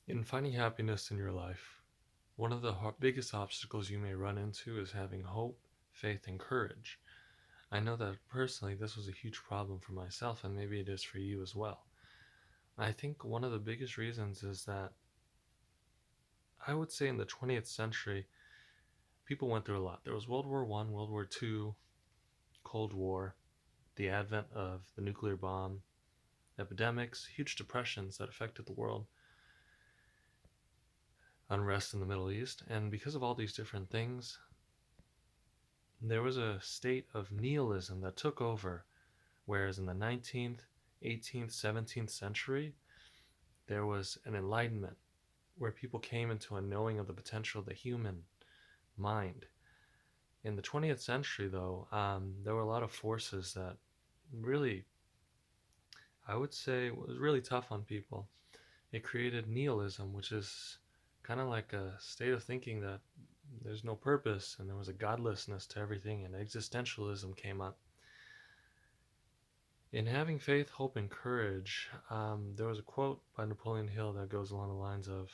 In finding happiness in your life, one of the biggest obstacles you may run into is having hope, faith, and courage. I know that personally this was a huge problem for myself, and maybe it is for you as well. I think one of the biggest reasons is that I would say in the 20th century, people went through a lot. There was World War I, World War II, Cold War, the advent of the nuclear bomb, epidemics, huge depressions that affected the world, unrest in the Middle East, and because of all these different things, there was a state of nihilism that took over, whereas in the 19th, 18th, 17th century, there was an enlightenment where people came into a knowing of the potential of the human mind. In the 20th century, though, there were a lot of forces that really, I would say, was really tough on people. It created nihilism, which is kind of like a state of thinking that there's no purpose and there was a godlessness to everything, and existentialism came up. In having faith, hope, and courage, there was a quote by Napoleon Hill that goes along the lines of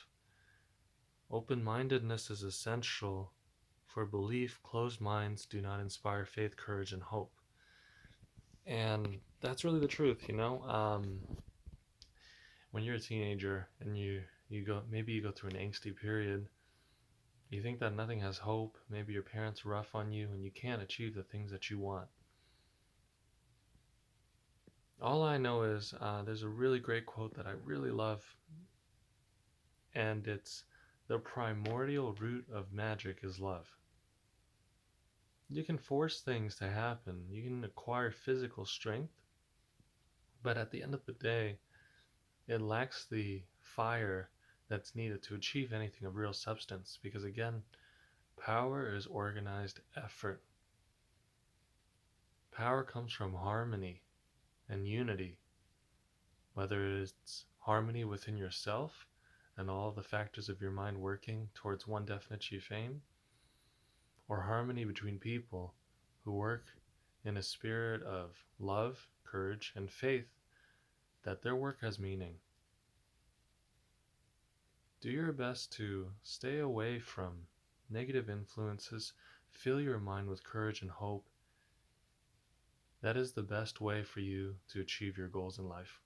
open mindedness is essential for belief, closed minds do not inspire faith, courage, and hope. And that's really the truth, you know? When you're a teenager and you go through an angsty period, you think that nothing has hope, maybe your parents are rough on you, and you can't achieve the things that you want. All I know is there's a really great quote that I really love, and it's the primordial root of magic is love. You can force things to happen, you can acquire physical strength, but at the end of the day, it lacks the fire that's needed to achieve anything of real substance because, again, power is organized effort. Power comes from harmony and unity, whether it's harmony within yourself and all the factors of your mind working towards one definite chief aim, or harmony between people who work in a spirit of love, courage, and faith that their work has meaning. Do your best to stay away from negative influences, fill your mind with courage and hope. That is the best way for you to achieve your goals in life.